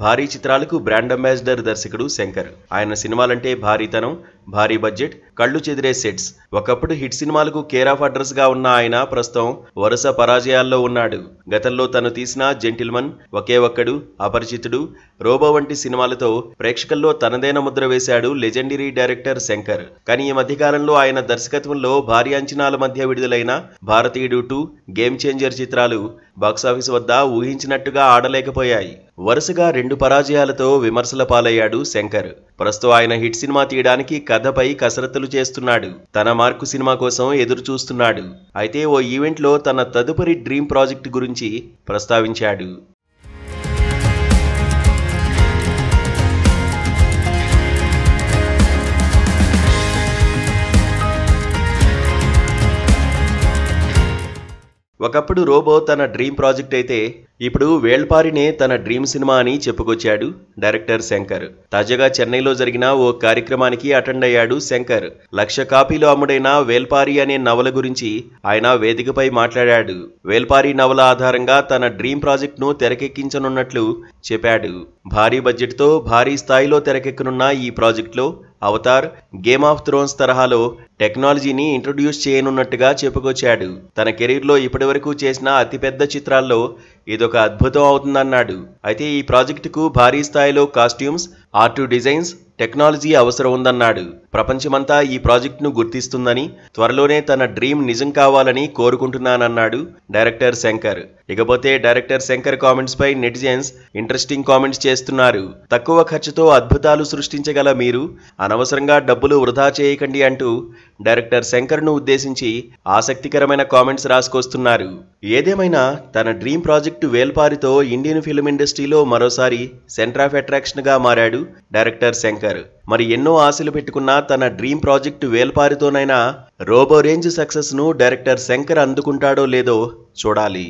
భారీ చిత్రాలకు brand ambassador దర్శకుడు శంకర్. ఆయన సినిమాలంటే భారీతనం, భారీ బడ్జెట్, కళ్ళు చెదిరే సెట్స్. ఒకప్పుడు హిట్ సినిమాలకు కేర్ ఆఫ్ అడ్రస్ గా ఉన్న ఆయన ప్రస్తుతం వరుస పరాజయాల్లో ఉన్నాడు. గతంలో తను తీసిన జెంటిల్మన్, ఒకే ఒక్కడు, అపరిచితుడు, రోబో వంటి సినిమాలతో ప్రేక్షకుల్లో తనదైన ముద్ర వేశాడు లెజెండరీ డైరెక్టర్ శంకర్. కానీ ఈ మధ్యకాలంలో ఆయన దర్శకత్వంలో భారీ అంచనాల మధ్య విడుదలైన భారతీయుడు 2, గేమ్ చేంజర్ చిత్రాలు బాక్సాఫీస్ వద్ద ఊహించినట్టుగా ఆడలేకపోయాయి. వరుసగా 2 పరాజయాలతో విమర్శల పాలయ్యాడు శంకర్. ప్రస్తుతం ఆయన హిట్ సినిమా తీయడానికి కథపై కసరత్తులు చేస్తున్నాడు. తన మార్కు సినిమా కోసం ఎదురు చూస్తున్నాడు. అయితే ఓ ఈవెంట్లో తన తదుపరి డ్రీమ్ ప్రాజెక్ట్ గురించి ప్రస్తావించాడు. ఒకప్పుడు రోబో తన డ్రీమ్ ప్రాజెక్ట్ అయితే ఇప్పుడు వేల్పారినే తన డ్రీమ్ సినిమా అని చెప్పుకొచ్చాడు డైరెక్టర్ శంకర్. తాజాగా చెన్నైలో జరిగిన ఓ కార్యక్రమానికి అటెండ్ అయ్యాడు శంకర్. 1,00,000 కాపీలు అమ్ముడైన వేల్పారి అనే నవల గురించి ఆయన వేదికపై మాట్లాడాడు. వేల్పారి నవల ఆధారంగా తన డ్రీమ్ ప్రాజెక్ట్ ను తెరకెక్కించనున్నట్లు చెప్పాడు. భారీ బడ్జెట్ తో భారీ స్థాయిలో తెరకెక్కనున్న ఈ ప్రాజెక్ట్ లో అవతార్, గేమ్ ఆఫ్ థ్రోన్స్ తరహాలో టెక్నాలజీని ఇంట్రొడ్యూస్ చేయనున్నట్టుగా చెప్పుకొచ్చాడు. తన కెరీర్లో ఇప్పటివరకు చేసిన అతిపెద్ద చిత్రాల్లో ఇదొక అద్భుతం అవుతుందన్నాడు. అయితే ఈ ప్రాజెక్టుకు భారీ స్థాయిలో కాస్ట్యూమ్స్, ఆర్ట్ డిజైన్స్, టెక్నాలజీ అవసరం ఉందన్నాడు. ప్రపంచమంతా ఈ ప్రాజెక్టును గుర్తిస్తుందని, త్వరలోనే తన డ్రీమ్ నిజం కావాలని కోరుకుంటున్నానన్నాడు డైరెక్టర్ శంకర్. ఇకపోతే డైరెక్టర్ శంకర్ కామెంట్స్ పై నెటిజన్స్ ఇంట్రెస్టింగ్ కామెంట్స్ చేస్తున్నారు. తక్కువ ఖర్చుతో అద్భుతాలు సృష్టించగల మీరు అనవసరంగా డబ్బులు వృధా చేయకండి అంటూ డైరెక్టర్ శంకర్ ను ఉద్దేశించి ఆసక్తికరమైన కామెంట్స్ రాసుకొస్తున్నారు. ఏదేమైనా తన డ్రీమ్ ప్రాజెక్టు వేల్పారితో ఇండియన్ ఫిల్మ్ ఇండస్ట్రీలో మరోసారి సెంటర్ ఆఫ్ అట్రాక్షన్ గా మారాడు డైరెక్టర్ శంకర్. మరి ఎన్నో ఆశలు పెట్టుకున్న తన డ్రీమ్ ప్రాజెక్టు వేల్పారితోనైనా రోబో రేంజ్ సక్సెస్ ను డైరెక్టర్ శంకర్ అందుకుంటాడో లేదో చూడాలి.